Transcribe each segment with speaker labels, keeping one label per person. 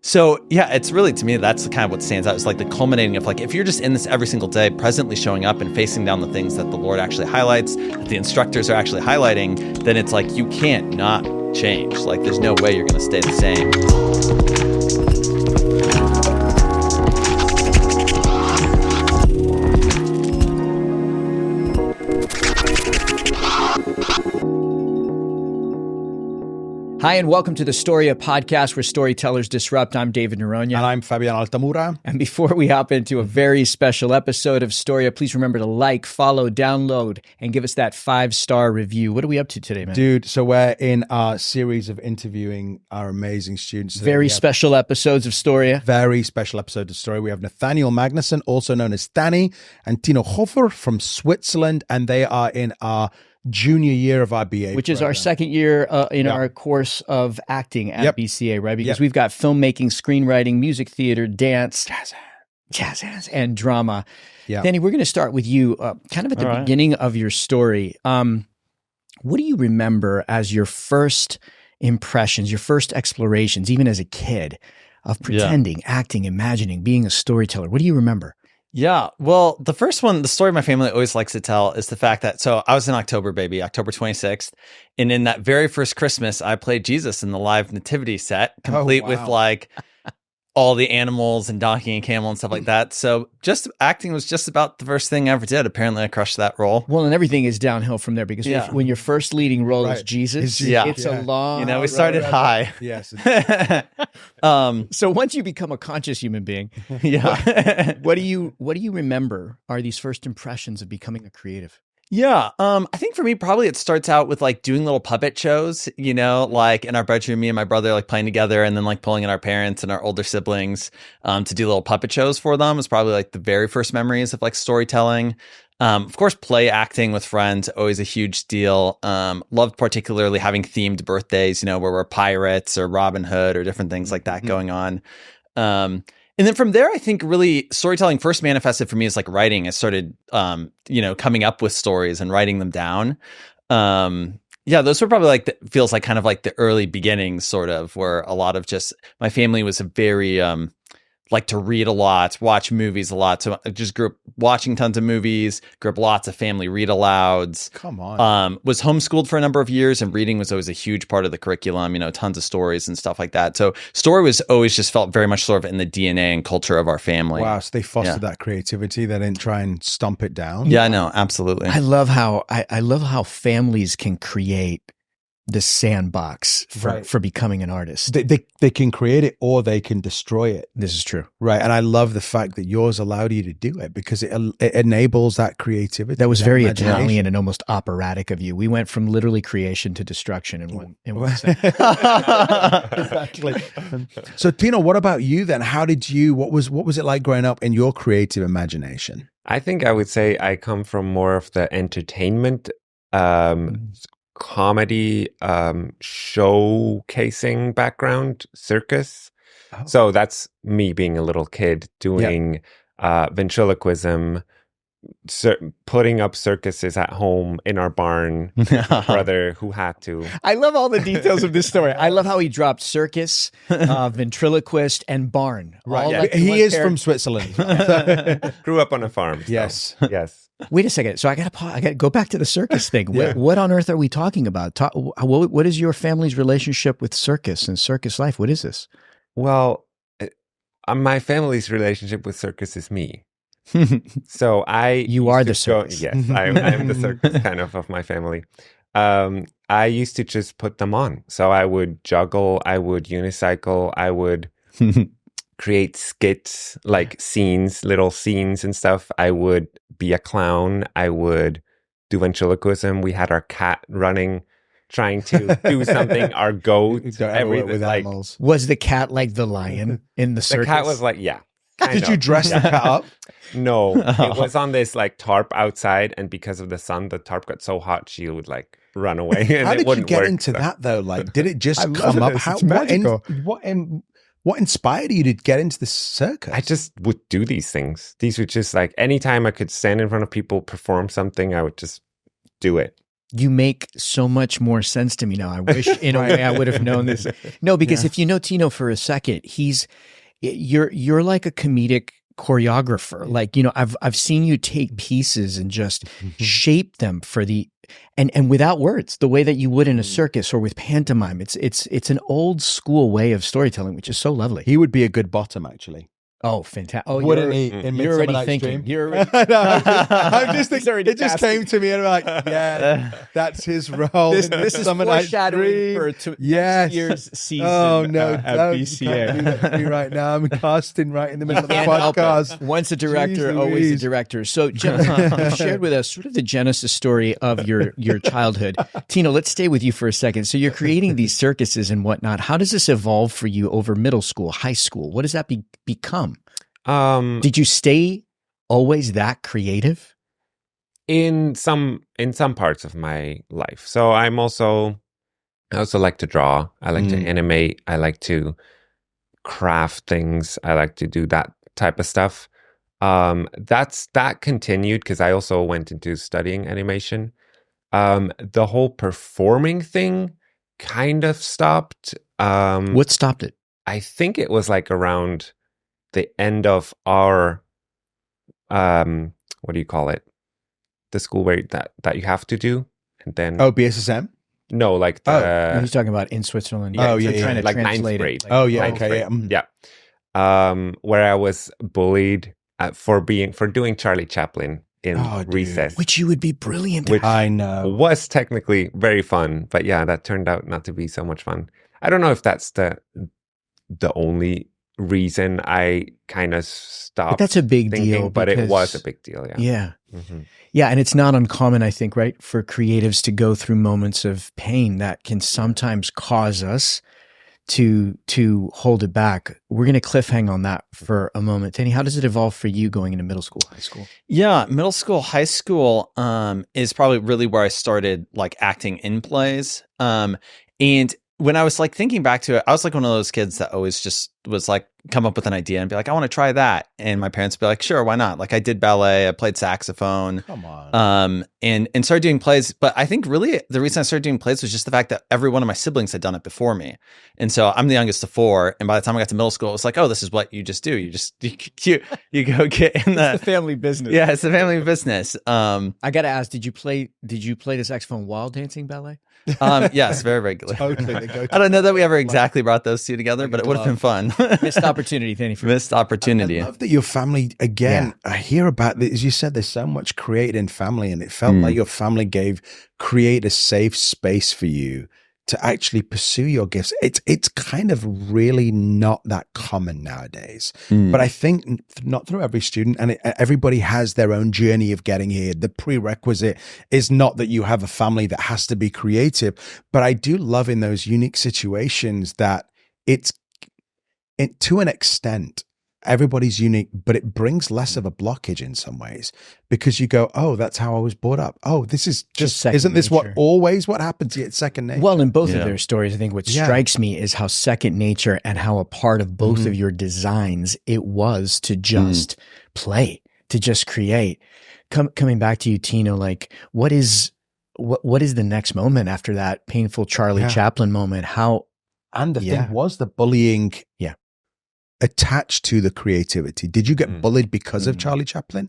Speaker 1: So yeah, it's really, to me, that's kind of what stands out. It's like the culminating of like, if you're just in this every single day, presently showing up and facing down the things that the Lord actually highlights, that the instructors are actually highlighting, then it's like, you can't not change. Like there's no way you're going to stay the same.
Speaker 2: Hi, and welcome to the Storia Podcast, where storytellers disrupt. I'm David Noronha.
Speaker 3: And I'm Fabiano Altamura.
Speaker 2: And before we hop into a very special episode of Storia, please remember to like, follow, download, and give us that 5-star review. What are we up to today, man?
Speaker 3: Dude, so we're in our series of interviewing our amazing students.
Speaker 2: Very special episodes of Storia.
Speaker 3: Very special episode of Storia. We have Nathaniel Magnusson, also known as Danny, and Tino Hofer from Switzerland, and they are in our junior year of our BA
Speaker 2: which is our second year in our course of acting at BCA, right? Because we've got filmmaking, screenwriting, music theater, dance, jazz hands, and drama. Danny, we're going to start with you kind of at the beginning of your story. What do you remember as your first impressions, your first explorations, even as a kid, of pretending, acting, imagining, being a storyteller? What do you remember?
Speaker 1: Yeah, well, the first one, the story my family always likes to tell is the fact that, so I was an October baby, October 26th, and in that very first Christmas, I played Jesus in the live nativity set, complete with like all the animals and donkey and camel and stuff like that. So just acting was just about the first thing I ever did. Apparently, I crushed that role.
Speaker 2: Well, and everything is downhill from there because when your first leading role is Jesus, it's a long.
Speaker 1: We started high.
Speaker 3: Yes.
Speaker 2: So once you become a conscious human being, what do you remember are these first impressions of becoming a creative?
Speaker 1: Yeah. I think for me, probably it starts out with like doing little puppet shows, like in our bedroom, me and my brother like playing together, and then like pulling in our parents and our older siblings to do little puppet shows for them. Is probably like the very first memories of like storytelling. Of course, play acting with friends, always a huge deal. Loved particularly having themed birthdays, where we're pirates or Robin Hood or different things like that going on. And then from there, I think really storytelling first manifested for me as like writing. I started, coming up with stories and writing them down. Those were probably like, feels like kind of like the early beginnings sort of, where a lot of just, my family was a very, like to read a lot, watch movies a lot. So I just grew up watching tons of movies, grew up lots of family read-alouds.
Speaker 3: Come on.
Speaker 1: Was homeschooled for a number of years, and reading was always a huge part of the curriculum, tons of stories and stuff like that. So story was always just felt very much sort of in the DNA and culture of our family.
Speaker 3: Wow. So they fostered that creativity. They didn't try and stomp it down.
Speaker 1: Yeah, no, absolutely.
Speaker 2: I love how families can create the sandbox for becoming an artist.
Speaker 3: They can create it or they can destroy it.
Speaker 2: This is true.
Speaker 3: Right. And I love the fact that yours allowed you to do it because it enables that creativity.
Speaker 2: That was very Italian and almost operatic of you. We went from literally creation to destruction in one second.
Speaker 3: Exactly. So Tino, what about you then? What was it like growing up in your creative imagination?
Speaker 4: I think I would say I come from more of the entertainment comedy showcasing background, circus. So that's me being a little kid doing ventriloquism, putting up circuses at home in our barn. Brother who had to.
Speaker 2: I love all the details of this story. I love how he dropped circus, ventriloquist, and barn.
Speaker 3: Right. He is from Switzerland.
Speaker 4: Grew up on a farm. So.
Speaker 3: Yes.
Speaker 2: Wait a second. So I got to go back to the circus thing. What on earth are we talking about? What is your family's relationship with circus and circus life? What is this?
Speaker 4: Well, my family's relationship with circus is me. So
Speaker 2: you are the circus.
Speaker 4: Yes, I am the circus kind of my family. I used to just put them on. So I would juggle, I would unicycle, I would create skits, like scenes, little scenes and stuff. I would be a clown. I would do ventriloquism. We had our cat running, trying to do something. Our goat, everything
Speaker 3: with
Speaker 4: like
Speaker 3: animals.
Speaker 2: Was the cat like the lion in the circus?
Speaker 4: The cat was like,
Speaker 3: Did you dress the cat up?
Speaker 4: No, it was on this like tarp outside, and because of the sun, the tarp got so hot she would like run away. And
Speaker 3: How did you get
Speaker 4: work,
Speaker 3: into that though? Like, did it just
Speaker 2: love
Speaker 3: come up?
Speaker 2: this. It's magical.
Speaker 3: What inspired you to get into the circus?
Speaker 4: I just would do these things. These were just like anytime I could stand in front of people, perform something, I would just do it.
Speaker 2: You make so much more sense to me now. I wish in a way I would have known this. No, because if you know Tino for a second, you're like a comedic choreographer. Like, I've seen you take pieces and just shape them for and without words, the way that you would in a circus or with pantomime. It's an old school way of storytelling, which is so lovely.
Speaker 3: He would be a good bottom, actually.
Speaker 2: Oh, fantastic! Oh,
Speaker 3: wouldn't he?
Speaker 2: You're already thinking. You're already.
Speaker 3: I'm just thinking. It just came to me, and I'm like, yeah, that's his role.
Speaker 2: This is foreshadowing for next year's season.
Speaker 3: Oh no,
Speaker 2: at
Speaker 3: BCA. Me right now. I'm casting right in the middle of the podcast.
Speaker 2: Once a director, always a director. So, you shared with us sort of the genesis story of your childhood. Tino, let's stay with you for a second. So, you're creating these circuses and whatnot. How does this evolve for you over middle school, high school? What does that become? Did you stay always that creative?
Speaker 4: In some parts of my life. So I also like to draw. I like to animate. I like to craft things. I like to do that type of stuff. That continued because I also went into studying animation. The whole performing thing kind of stopped.
Speaker 2: What stopped it?
Speaker 4: I think it was like around the end of our what do you call it? The school where that you have to do, and then
Speaker 3: BSSM.
Speaker 4: No, like the
Speaker 2: he's talking about in Switzerland.
Speaker 3: Trying
Speaker 2: to
Speaker 4: like
Speaker 2: translate
Speaker 4: 9th grade. Where I was bullied for doing Charlie Chaplin in recess,
Speaker 2: which you would be brilliant.
Speaker 4: Which
Speaker 3: I know
Speaker 4: was technically very fun, but that turned out not to be so much fun. I don't know if that's the only reason I kind of stopped.
Speaker 2: But that's a big deal.
Speaker 4: But it was a big deal.
Speaker 2: Yeah. Yeah. And it's not uncommon, I think, right, for creatives to go through moments of pain that can sometimes cause us to hold it back. We're going to cliffhang on that for a moment. Danny, how does it evolve for you going into middle school, high school?
Speaker 1: Yeah, middle school, high school is probably really where I started like acting in plays. And when I was like thinking back to it, I was like one of those kids that always just was like come up with an idea and be like, I want to try that. And my parents would be like, sure, why not? Like I did ballet, I played saxophone.
Speaker 3: Come on.
Speaker 1: And started doing plays. But I think really the reason I started doing plays was just the fact that every one of my siblings had done it before me. And so I'm the youngest of 4. And by the time I got to middle school, it was like, oh, this is what you just do. You go get in
Speaker 2: the family business.
Speaker 1: Yeah, it's the family business.
Speaker 2: I got to ask, did you play the saxophone while dancing ballet?
Speaker 1: Yes, very regularly.
Speaker 3: Totally.
Speaker 1: I don't know that we ever exactly brought those two together, but it would have been fun.
Speaker 2: Missed opportunity, Danny.
Speaker 1: Missed opportunity.
Speaker 3: I love that your family, again, I hear about this. As you said, there's so much created in family, and it felt like your family create a safe space for you to actually pursue your gifts. It's kind of really not that common nowadays. But I think not through every student, and everybody has their own journey of getting here. The prerequisite is not that you have a family that has to be creative, but I do love in those unique situations that to an extent, everybody's unique, but it brings less of a blockage in some ways because you go, oh, that's how I was brought up. Oh, this is just isn't this
Speaker 2: nature.
Speaker 3: what happens to you? It's second nature.
Speaker 2: Well, in both of their stories, I think what strikes me is how second nature and how a part of both of your designs it was to just play, to just create. Coming back to you, Tino, like what is the next moment after that painful Charlie Chaplin moment?
Speaker 3: And the thing was the bullying attached to the creativity. Did you get bullied because of Charlie Chaplin?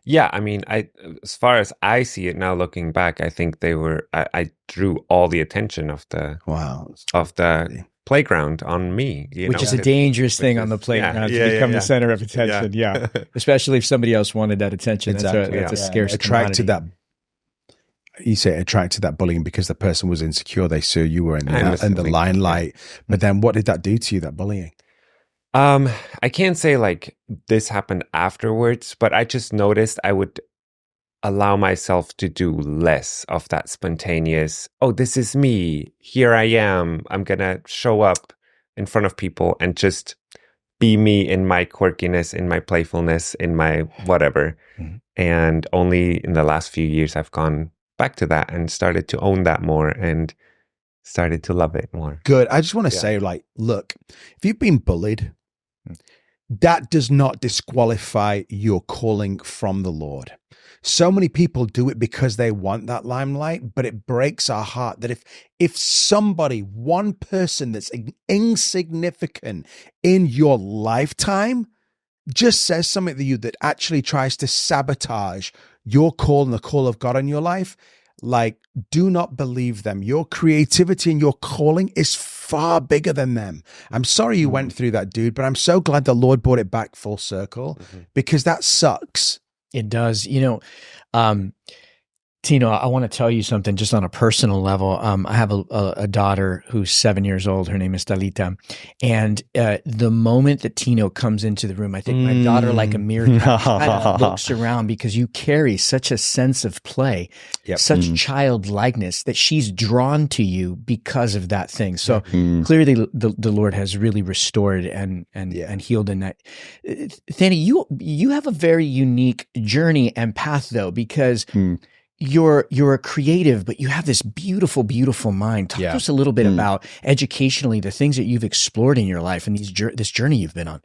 Speaker 4: Yeah, I mean, as far as I see it now, looking back, I think they were. I drew all the attention of the playground on me,
Speaker 2: which is a dangerous thing on the playground to become the center of attention. Yeah, especially if somebody else wanted that attention. Exactly. That's a scarce
Speaker 3: attracted that. You say attracted that bullying because the person was insecure. They saw you were in the limelight. But then, what did that do to you? That bullying.
Speaker 4: I can't say like this happened afterwards, but I just noticed I would allow myself to do less of that spontaneous, oh, this is me. Here I am. I'm going to show up in front of people and just be me in my quirkiness, in my playfulness, in my whatever. And only in the last few years, I've gone back to that and started to own that more and started to love it more.
Speaker 3: Good. I just want to say, like, look, if you've been bullied, that does not disqualify your calling from the Lord. so many people do it because they want that limelight, but it breaks our heart that if somebody, one person that's insignificant in your lifetime just says something to you that actually tries to sabotage your call and the call of God in your life, like, do not believe them. Your creativity and your calling is far bigger than them. I'm sorry you went through that, dude, but I'm so glad the Lord brought it back full circle, because that sucks.
Speaker 2: It does. Tino, I want to tell you something just on a personal level. I have a daughter who's 7 years old. Her name is Talita. And the moment that Tino comes into the room, I think my daughter, like a mirror, kind of looks around, because you carry such a sense of play, such childlikeness, that she's drawn to you because of that thing. So clearly the Lord has really restored and healed in that. Thani, you have a very unique journey and path, though, because you're a creative, but you have this beautiful, beautiful mind. Talk to us a little bit about educationally the things that you've explored in your life and this journey you've been on.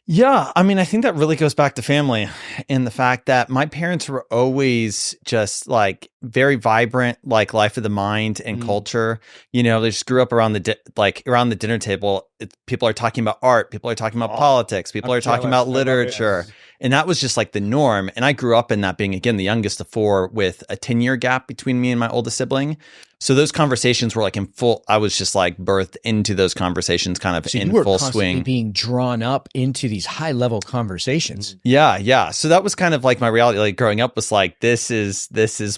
Speaker 1: Yeah, I mean, I think that really goes back to family and the fact that my parents were always just like very vibrant, like life of the mind and culture. They just grew up around the dinner table. People are talking about art. People are talking about politics. People are talking about literature. And that was just like the norm. And I grew up in that, being, again, the youngest of four, with a 10-year gap between me and my oldest sibling. So those conversations were like in full, I was just like birthed into those conversations kind of in full swing.
Speaker 2: Being drawn up into these high level conversations.
Speaker 1: Yeah. So that was kind of like my reality. Like growing up was like, this is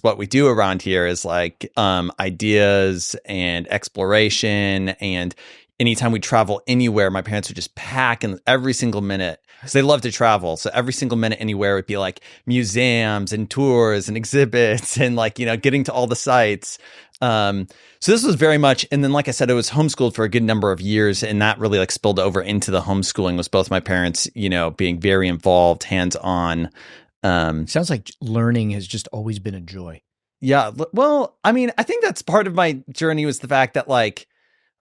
Speaker 1: what we do around here, is like ideas and exploration. And anytime we travel anywhere, my parents would just pack in every single minute. So they love to travel. So every single minute anywhere would be like museums and tours and exhibits and like, getting to all the sites. So this was very much, and then like I said, I was homeschooled for a good number of years, and that really like spilled over into the homeschooling, was both my parents, being very involved, hands-on.
Speaker 2: Sounds like learning has just always been a joy.
Speaker 1: Yeah. Well, I mean, I think that's part of my journey, was the fact that like,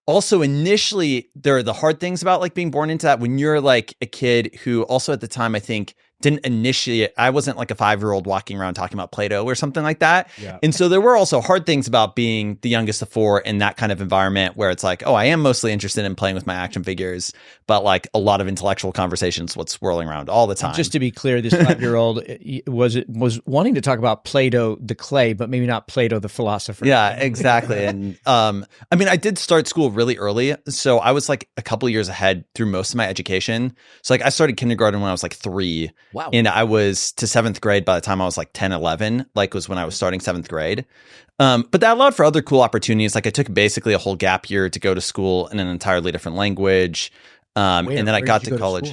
Speaker 1: also initially there are the hard things about like being born into that, when you're like a kid who also at the time, I think, didn't initiate. I wasn't like a 5-year-old walking around talking about Play-Doh or something like that. Yeah. And so there were also hard things about being the youngest of four in that kind of environment, where it's like, oh, I am mostly interested in playing with my action figures, but like a lot of intellectual conversations, what's swirling around all the time.
Speaker 2: Just to be clear, this 5-year-old was wanting to talk about Play-Doh, the clay, but maybe not Plato, the philosopher.
Speaker 1: Yeah, exactly. And I mean, I did start school really early. So I was like a couple of years ahead through most of my education. So like I started kindergarten when I was like 3.
Speaker 2: Wow.
Speaker 1: And I was to 7th grade by the time I was like 10, 11, like was when I was starting 7th grade. But that allowed for other cool opportunities. Like I took basically a whole gap year to go to school in an entirely different language. And then I got to college.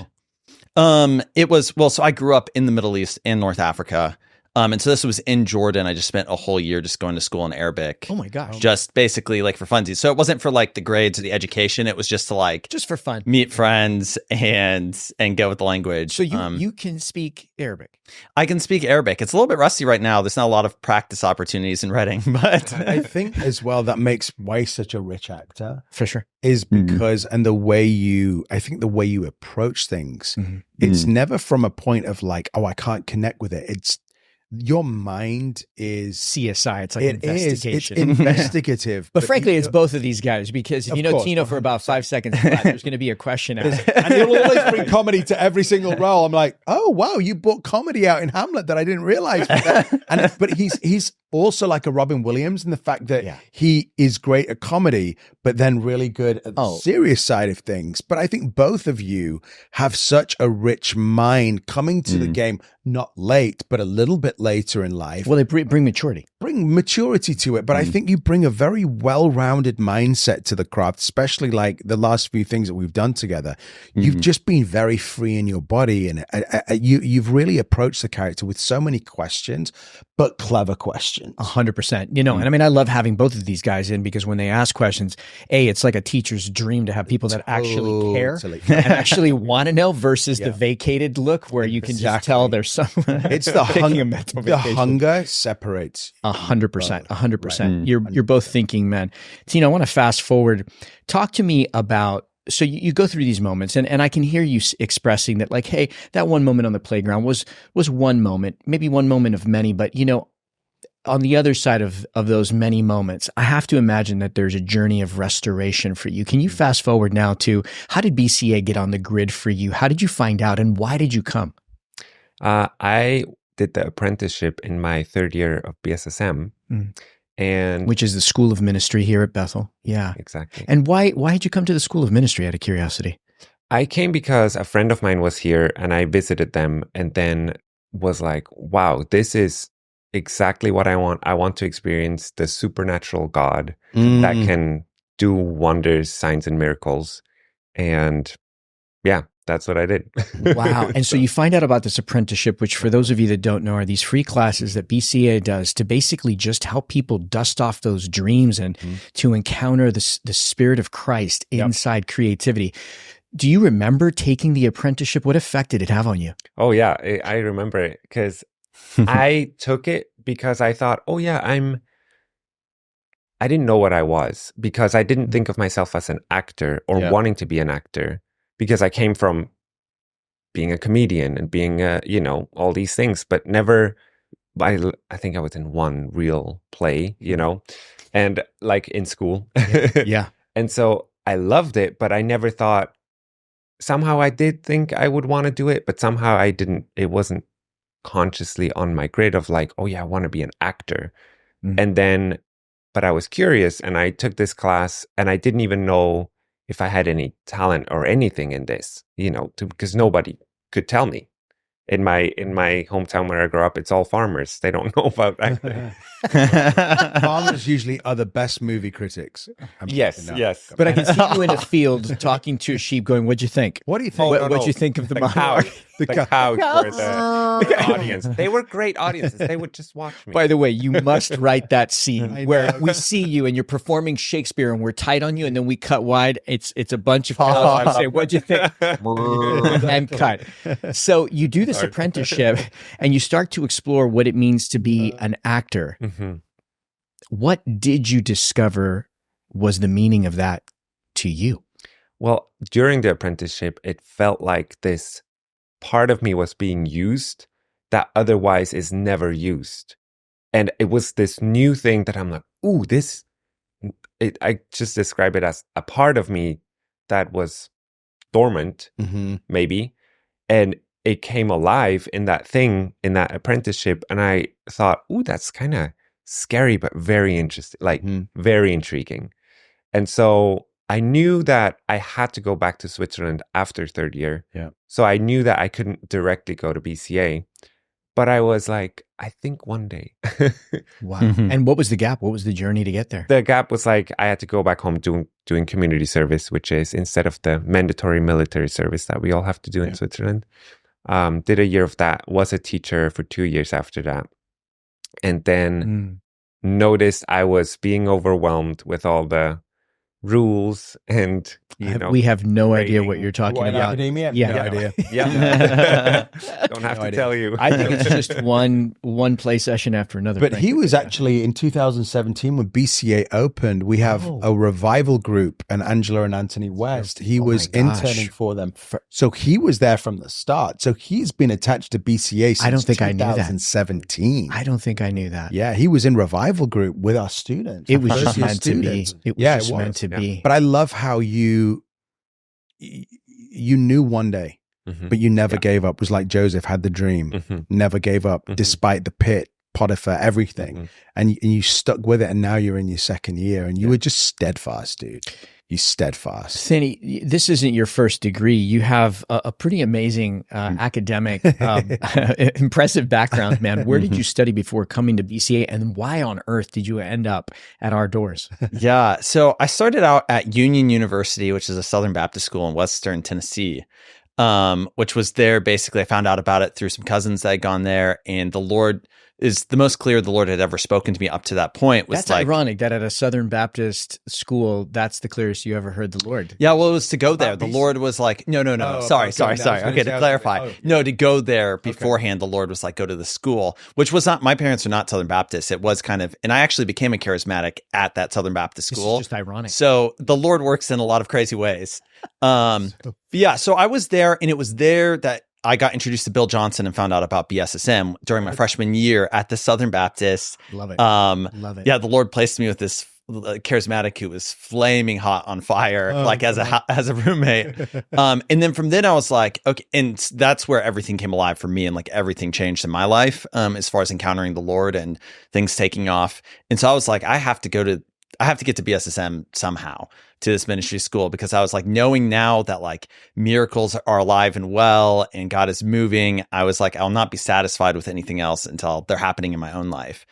Speaker 1: It was, so I grew up in the Middle East and North Africa. And so this was in Jordan. I just spent a whole year just going to school in Arabic.
Speaker 2: Oh my gosh.
Speaker 1: Just basically like for funsies. So it wasn't for like the grades or the education. It was just to like,
Speaker 2: just for fun,
Speaker 1: meet friends and go with the language.
Speaker 2: So you can speak Arabic.
Speaker 1: I can speak Arabic. It's a little bit rusty right now. There's not a lot of practice opportunities in Reading, but
Speaker 3: I think as well that makes why such a rich actor.
Speaker 2: For sure.
Speaker 3: Is because, and the way you approach things, it's never from a point of like, oh, I can't connect with it. It's, your mind is
Speaker 2: CSI. It's like investigation.
Speaker 3: It's investigative.
Speaker 2: But frankly, it's both of these guys, because if you know Tino for about 5 seconds, there's going to be a question asked.
Speaker 3: And he'll always bring comedy to every single role. I'm like, oh, wow, you brought comedy out in Hamlet that I didn't realize. But he's also like a Robin Williams in the fact that he is great at comedy, but then really good at the serious side of things. But I think both of you have such a rich mind coming to the game, not late, but a little bit later in life.
Speaker 2: Well, they bring maturity.
Speaker 3: Bring maturity to it. But I think you bring a very well-rounded mindset to the craft, especially like the last few things that we've done together. You've just been very free in your body, and you've really approached the character with so many questions, but clever questions.
Speaker 2: 100%. And I mean, I love having both of these guys in, because when they ask questions, it's like a teacher's dream to have people that actually care and actually want to know, versus the vacated look where you can just tell there's some.
Speaker 3: It's the hunger separates.
Speaker 2: 100%. 100%. You're both thinking men. Tino, I want to fast forward. Talk to me about so you go through these moments, and I can hear you expressing that, like, hey, that one moment on the playground was one moment, maybe one moment of many, but on the other side of those many moments, I have to imagine that there's a journey of restoration for you. Can you fast forward now to how did BCA get on the grid for you? How did you find out, and why did you come?
Speaker 4: I did the apprenticeship in my third year of BSSM. And
Speaker 2: which is the School of Ministry here at Bethel. Yeah,
Speaker 4: exactly.
Speaker 2: And why did you come to the School of Ministry, out of curiosity?
Speaker 4: I came because a friend of mine was here and I visited them, and then was like, wow, this is exactly what I want. I want to experience the supernatural God that can do wonders, signs, and miracles. And yeah, that's what I did.
Speaker 2: Wow. And so you find out about this apprenticeship, which for those of you that don't know are these free classes that BCA does to basically just help people dust off those dreams and to encounter the Spirit of Christ inside creativity. Do you remember taking the apprenticeship? What effect did it have on you?
Speaker 4: Oh, yeah. I remember it because I took it because I thought, oh, yeah, I didn't know what I was, because I didn't think of myself as an actor or wanting to be an actor. Because I came from being a comedian and being, all these things, but never, I think I was in one real play, and like in school.
Speaker 2: Yeah.
Speaker 4: And so I loved it, but I never thought, somehow I did think I would want to do it, but somehow I didn't, it wasn't consciously on my grid of like, oh yeah, I want to be an actor. And then, but I was curious and I took this class and I didn't even know if I had any talent or anything in this, because nobody could tell me. In my hometown where I grew up, it's all farmers. They don't know about acting.
Speaker 3: Farmers usually are the best movie critics.
Speaker 4: Yes.
Speaker 2: But I can see you in a field talking to a sheep going, what'd you think?
Speaker 3: What do you think?
Speaker 2: What'd you think of the
Speaker 4: cows? The cows were the audience. They were great audiences. They would just watch me.
Speaker 2: By the way, you must write that scene where we see you and you're performing Shakespeare and we're tight on you and then we cut wide. It's a bunch of cows. I say, what'd you think? And cut. So you do this apprenticeship and you start to explore what it means to be an actor. What did you discover was the meaning of that to you?
Speaker 4: Well, during the apprenticeship, it felt like this part of me was being used that otherwise is never used. And it was this new thing that I'm like, ooh, I just describe it as a part of me that was dormant, maybe. And it came alive in that thing, in that apprenticeship. And I thought, ooh, that's kind of scary, but very interesting, like very intriguing. And so I knew that I had to go back to Switzerland after third year.
Speaker 3: Yeah.
Speaker 4: So I knew that I couldn't directly go to BCA, but I was like, I think one day.
Speaker 2: Wow. And what was the gap? What was the journey to get there?
Speaker 4: The gap was like, I had to go back home doing community service, which is instead of the mandatory military service that we all have to do in Switzerland. Did a year of that, was a teacher for 2 years after that. And then noticed I was being overwhelmed with all the rules and
Speaker 2: we have no idea what you're talking about.
Speaker 3: Academia?
Speaker 2: Yeah.
Speaker 3: No idea.
Speaker 4: Don't have to tell you.
Speaker 2: I think it's just one play session after another.
Speaker 3: But he was actually in 2017 when BCA opened. We have a revival group, and Angela and Anthony West. He was interning for them, so he was there from the start. So he's been attached to BCA since
Speaker 2: I don't think
Speaker 3: 2017.
Speaker 2: I don't think I knew that.
Speaker 3: Yeah, he was in revival group with our students.
Speaker 2: It was just meant to be. It was just meant to be.
Speaker 3: But I love how you knew one day, but you never gave up. It was like Joseph had the dream, never gave up despite the pit, Potiphar, everything. And you stuck with it. And now you're in your second year and you were just steadfast, dude. You steadfast.
Speaker 2: Cindy, this isn't your first degree. You have a pretty amazing academic, impressive background, man. Where did you study before coming to BCA, and why on earth did you end up at our doors?
Speaker 1: Yeah, so I started out at Union University, which is a Southern Baptist school in Western Tennessee, which was there. Basically, I found out about it through some cousins that had gone there, and the Lord is the most clear the Lord had ever spoken to me up to that point. Was
Speaker 2: that's ironic that at a Southern Baptist school, that's the clearest you ever heard the Lord.
Speaker 1: Yeah, well, it was to go there. The Lord was like, no. Sorry. Okay, to clarify. No, to go there beforehand, the Lord was like, go to the school, which was not, my parents are not Southern Baptists. It was kind of, and I actually became a charismatic at that Southern Baptist school.
Speaker 2: It's just ironic.
Speaker 1: So the Lord works in a lot of crazy ways. Yeah, so I was there, and it was there that I got introduced to Bill Johnson and found out about BSSM during my freshman year at the Southern Baptist.
Speaker 2: Love it.
Speaker 1: Love it. Yeah, the Lord placed me with this charismatic who was flaming hot on fire, as a roommate. And then from then I was like, okay, and that's where everything came alive for me, and like everything changed in my life, as far as encountering the Lord and things taking off. And so I was like, I have to get to BSSM somehow, to this ministry school, because I was like, knowing now that like miracles are alive and well and God is moving, I was like, I'll not be satisfied with anything else until they're happening in my own life.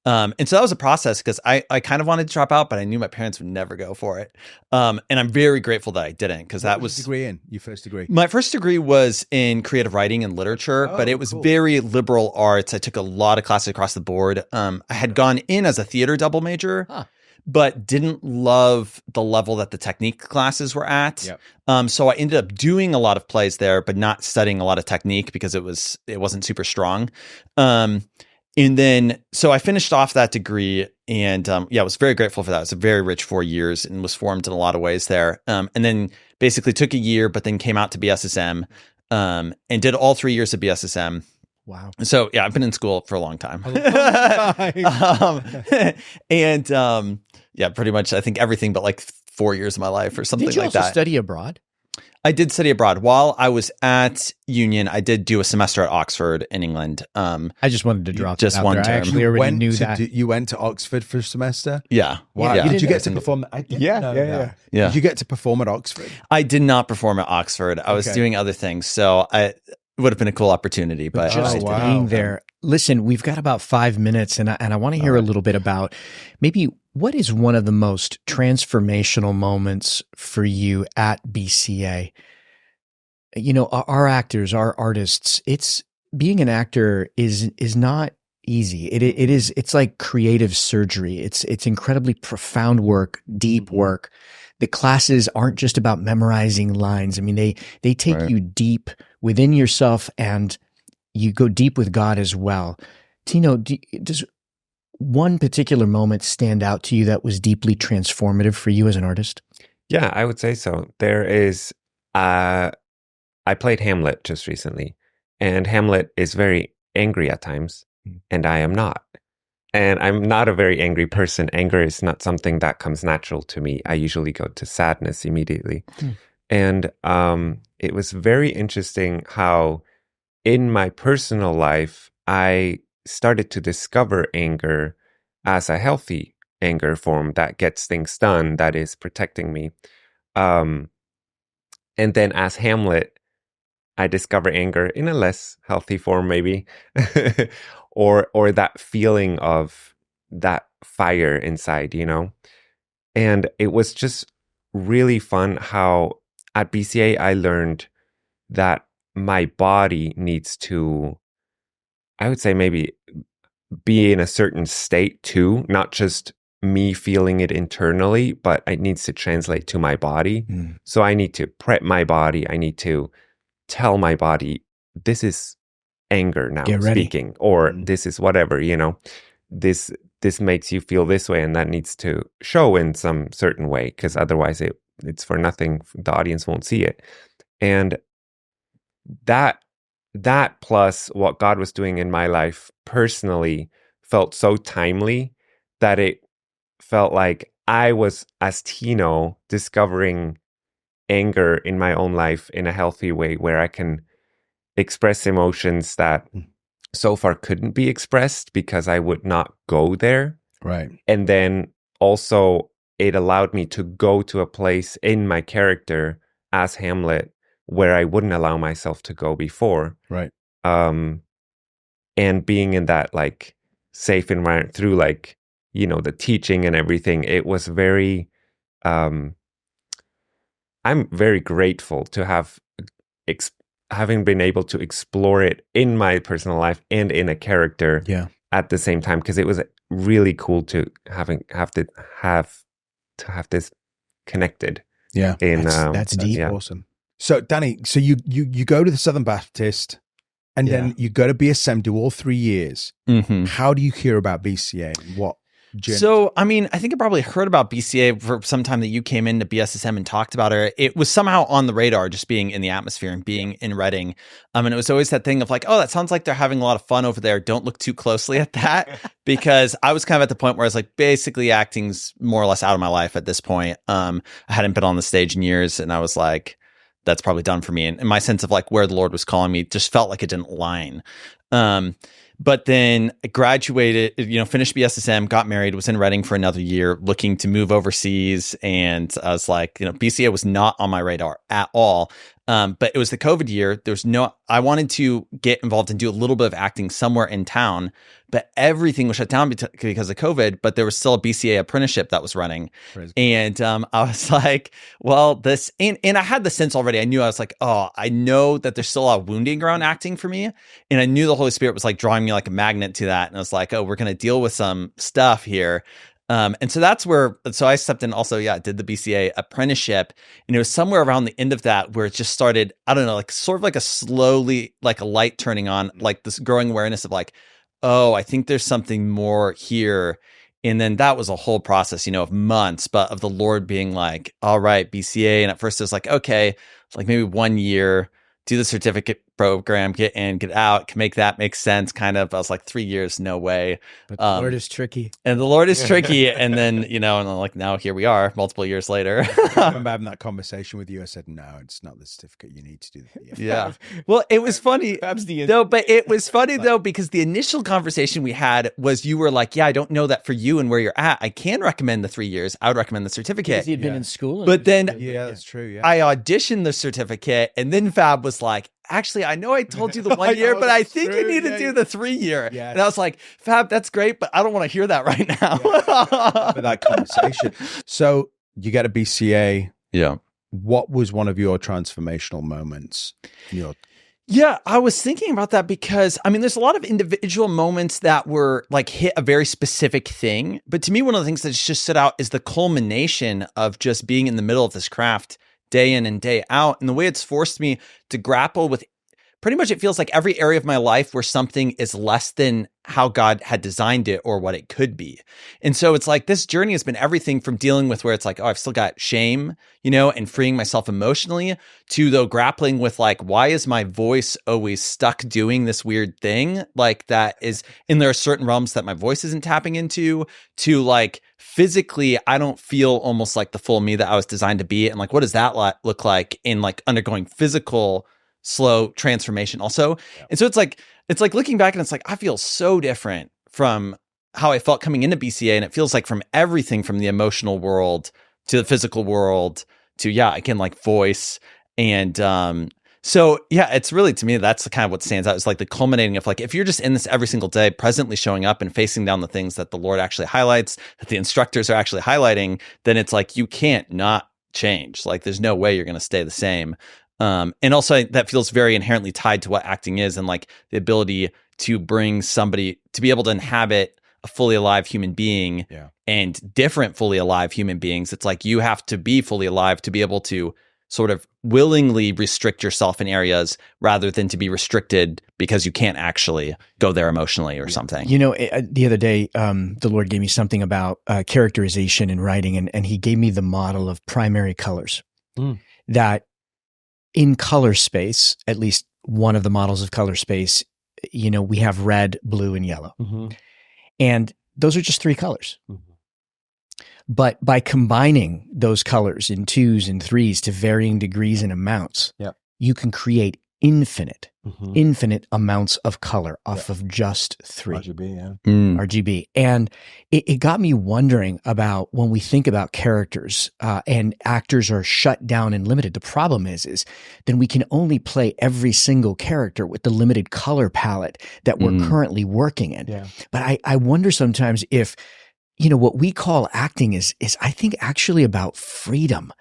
Speaker 1: And so that was a process, because I kind of wanted to drop out, but I knew my parents would never go for it. And I'm very grateful that I didn't, because that was
Speaker 3: degree in your first degree.
Speaker 1: My first degree was in creative writing and literature, but it was very liberal arts. I took a lot of classes across the board. I had gone in as a theater double major. But didn't love the level that the technique classes were at. Yep. So I ended up doing a lot of plays there, but not studying a lot of technique because it wasn't super strong. And then, so I finished off that degree, and I was very grateful for that. It was a very rich 4 years and was formed in a lot of ways there. And then basically took a year, but then came out to BSSM, and did all 3 years of BSSM.
Speaker 2: Wow.
Speaker 1: So yeah, I've been in school for a long time. Yeah, pretty much I think everything but like 4 years of my life or something like that.
Speaker 2: Did you also study abroad?
Speaker 1: I did study abroad. While I was at Union, I did do a semester at Oxford in England.
Speaker 2: I just wanted to drop
Speaker 1: just one term.
Speaker 2: I actually already knew that.
Speaker 3: You went to Oxford for a semester?
Speaker 1: Yeah.
Speaker 3: Wow.
Speaker 1: Yeah.
Speaker 3: Did you get to perform? Yeah. Did you get to perform at Oxford?
Speaker 1: I did not perform at Oxford. I was doing other things. So it would have been a cool opportunity, but
Speaker 2: just being there. Listen, we've got about 5 minutes, and I want to hear a little bit about maybe what is one of the most transformational moments for you at BCA. You know, our actors, our artists, being an actor is not easy. It's like creative surgery. It's incredibly profound work, deep work. The classes aren't just about memorizing lines. I mean, they take you deep within yourself, and you go deep with God as well. Tino, does one particular moment stand out to you that was deeply transformative for you as an artist?
Speaker 4: Yeah, I would say so. There is, I played Hamlet just recently, and Hamlet is very angry at times, and I am not. And I'm not a very angry person. Anger is not something that comes natural to me. I usually go to sadness immediately. And it was very interesting how in my personal life, I started to discover anger as a healthy anger form that gets things done, that is protecting me. And then as Hamlet, I discover anger in a less healthy form, maybe, or that feeling of that fire inside, you know? And it was just really fun how at BCA I learned that my body needs to, I would say, maybe be in a certain state too, not just me feeling it internally, but it needs to translate to my body. So I need to prep my body. I need to tell my body, this is anger now speaking, or this is whatever, you know, this makes you feel this way, and that needs to show in some certain way, because otherwise it's for nothing. The audience won't see it. And that plus what God was doing in my life personally felt so timely that it felt like I was, as Tino, discovering anger in my own life in a healthy way, where I can express emotions that so far couldn't be expressed because I would not go there.
Speaker 3: Right.
Speaker 4: And then also it allowed me to go to a place in my character as Hamlet where I wouldn't allow myself to go before.
Speaker 3: Right.
Speaker 4: And being in that like safe environment through like, you know, the teaching and everything, it was very, I'm very grateful to have having been able to explore it in my personal life and in a character at the same time, because it was really cool to have this connected.
Speaker 3: Yeah,
Speaker 2: that's deep.
Speaker 3: That's awesome. So Danny, so you go to the Southern Baptist, and then you go to BSM, do all 3 years. How do you hear about BCA? journey?
Speaker 1: So, I mean, I think I probably heard about BCA for some time that you came into BSSM and talked about it. It was somehow on the radar, just being in the atmosphere and being in Reading. And it was always that thing of like, oh, that sounds like they're having a lot of fun over there. Don't look too closely at that. Because I was kind of at the point where I was like, basically acting's more or less out of my life at this point. I hadn't been on the stage in years, and I was like, that's probably done for me. And my sense of like where the Lord was calling me just felt like it didn't align. But then I graduated, finished BSSM, got married, was in Reading for another year, looking to move overseas. And I was like, BCA was not on my radar at all. But it was the COVID year. I wanted to get involved and do a little bit of acting somewhere in town, but everything was shut down because of COVID, but there was still a BCA apprenticeship that was running. And I was like, well, and I had the sense already. I knew, I was like, oh, I know that there's still a lot of wounding around acting for me. And I knew the Holy Spirit was like drawing me like a magnet to that. And I was like, oh, we're going to deal with some stuff here. And so so I stepped in also, did the BCA apprenticeship, and it was somewhere around the end of that where it just started, I don't know, like sort of like a slowly, like a light turning on, like this growing awareness of like, oh, I think there's something more here. And then that was a whole process, of months, but of the Lord being like, all right, BCA. And at first it was like, okay, it's like maybe 1 year, do the certificate program, get in, get out, can make that make sense, kind of. I was like, 3 years, no way.
Speaker 2: But the Lord is tricky.
Speaker 1: And the Lord is tricky. And then, and I'm like, now here we are, multiple years later.
Speaker 3: I remember having that conversation with you. I said, no, it's not the certificate. You need to do the
Speaker 1: Yeah. Well, it was funny. But it was funny though, because the initial conversation we had was you were like, yeah, I don't know that for you and where you're at. I can recommend the 3 years. I would recommend the certificate.
Speaker 2: Because he had been in school.
Speaker 1: But then
Speaker 3: that's true. Yeah.
Speaker 1: I auditioned the certificate, and then Fab was like, actually, I know I told you the 1 year, but I think you need to do the 3 year. Yes. And I was like, Fab, that's great, but I don't want to hear that right now.
Speaker 3: For that conversation. So you get a BCA.
Speaker 1: Yeah.
Speaker 3: What was one of your transformational moments?
Speaker 1: Yeah, I was thinking about that because, there's a lot of individual moments that were like hit a very specific thing. But to me, one of the things that just stood out is the culmination of just being in the middle of this craft day in and day out. And the way it's forced me to grapple with pretty much, it feels like every area of my life where something is less than how God had designed it or what it could be. And so it's like this journey has been everything from dealing with where it's like, oh, I've still got shame, and freeing myself emotionally, to though grappling with like, why is my voice always stuck doing this weird thing? Like that is, and there are certain realms that my voice isn't tapping into, to like physically, I don't feel almost like the full me that I was designed to be. And like, what does that look like in like undergoing physical slow transformation also? Yeah. And so it's like looking back and it's like, I feel so different from how I felt coming into BCA. And it feels like from everything from the emotional world to the physical world to, again, like voice. And so, it's really, to me, that's the kind of what stands out. It's like the culminating of like, if you're just in this every single day, presently showing up and facing down the things that the Lord actually highlights, that the instructors are actually highlighting, then it's like, you can't not change. Like there's no way you're going to stay the same. And also that feels very inherently tied to what acting is, and like the ability to bring somebody to be able to inhabit a fully alive human being and different fully alive human beings. It's like you have to be fully alive to be able to sort of willingly restrict yourself in areas rather than to be restricted because you can't actually go there emotionally or something.
Speaker 2: The other day, the Lord gave me something about characterization in writing, and he gave me the model of primary colors. That in color space, at least one of the models of color space, we have red, blue, and yellow. Mm-hmm. And those are just 3 colors. Mm-hmm. But by combining those colors in 2s and 3s to varying degrees and amounts, you can create infinite amounts of color off of just 3.
Speaker 3: RGB,
Speaker 2: RGB. And it got me wondering about when we think about characters and actors are shut down and limited. The problem is then we can only play every single character with the limited color palette that we're currently working in. Yeah. But I wonder sometimes if, what we call acting is I think actually about freedom.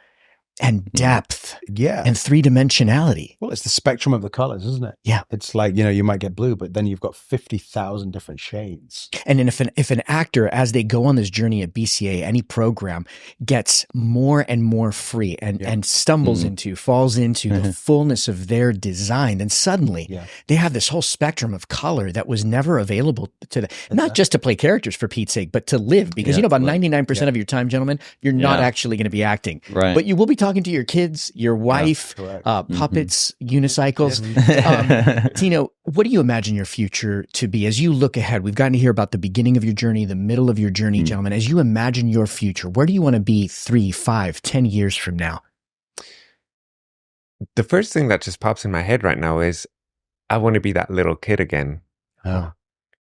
Speaker 2: and depth.
Speaker 3: Yeah.
Speaker 2: And three-dimensionality.
Speaker 3: Well, it's the spectrum of the colors, isn't it?
Speaker 2: Yeah.
Speaker 3: It's like, you know, you might get blue, but then you've got 50,000 different shades.
Speaker 2: And then if an actor, as they go on this journey at BCA, any program, gets more and more free and stumbles falls into the fullness of their design, then suddenly they have this whole spectrum of color that was never available to them. Not just to play characters, for Pete's sake, but to live. Because, you know, about 99% of your time, gentlemen, you're not actually going to be acting.
Speaker 1: Right.
Speaker 2: But you will be talking to your kids, your wife, puppets, unicycles. Tino, what do you imagine your future to be as you look ahead? We've gotten to hear about the beginning of your journey, the middle of your journey, gentlemen. As you imagine your future, where do you want to be 3, 5, 10 years from now?
Speaker 4: The first thing that just pops in my head right now is I want to be that little kid again.
Speaker 3: Oh.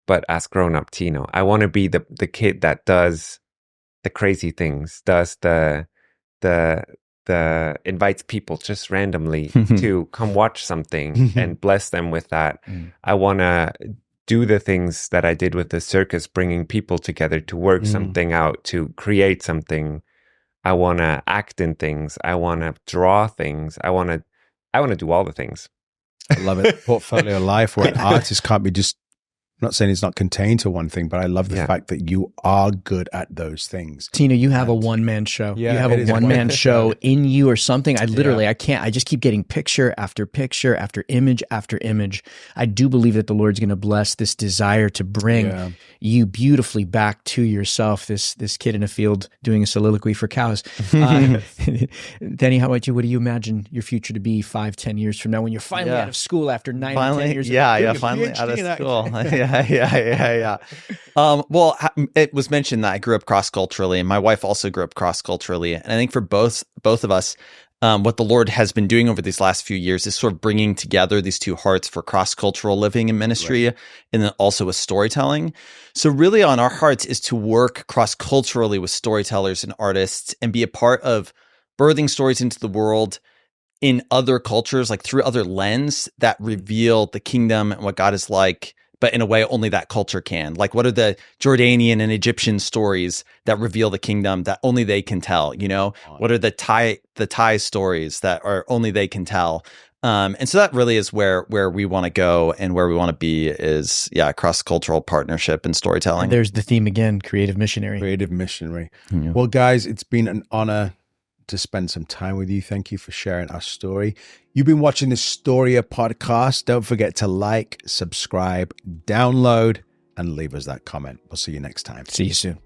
Speaker 4: But as grown-up Tino. I want to be the kid that does the crazy things, does the invites people just randomly to come watch something and bless them with that. I want to do the things that I did with the circus, bringing people together to work something out, to create something. I want to act in things. I want to draw things. I want to do all the things.
Speaker 3: I love it. Portfolio life where an artist can't be just, I'm not saying it's not contained to one thing, but I love the fact that you are good at those things.
Speaker 2: Tino, you have a one-man show.
Speaker 3: Yeah,
Speaker 2: you have a one-man show in you or something. I literally, I just keep getting picture after picture after image after image. I do believe that the Lord's going to bless this desire to bring you beautifully back to yourself, this kid in a field doing a soliloquy for cows. Danny, how about you? What do you imagine your future to be 5, 10 years from now when you're finally out of school after 9 or 10 years?
Speaker 1: Finally out of school. Yeah. Well, it was mentioned that I grew up cross-culturally, and my wife also grew up cross-culturally. And I think for both of us, what the Lord has been doing over these last few years is sort of bringing together these two hearts for cross-cultural living and ministry, and then also with storytelling. So really on our hearts is to work cross-culturally with storytellers and artists and be a part of birthing stories into the world in other cultures, like through other lens that reveal the kingdom and what God is like, but in a way only that culture can. Like, what are the Jordanian and Egyptian stories that reveal the kingdom that only they can tell? You know, what are the Thai stories that are only they can tell? And so that really is where we want to go and where we want to be is cross-cultural partnership and storytelling.
Speaker 2: And there's the theme again, creative missionary.
Speaker 3: Yeah. Well, guys, it's been an honor to spend some time with you. Thank you for sharing our story. You've been watching the Storia Podcast. Don't forget to like, subscribe, download, and leave us that comment. We'll see you next time.
Speaker 2: See you soon.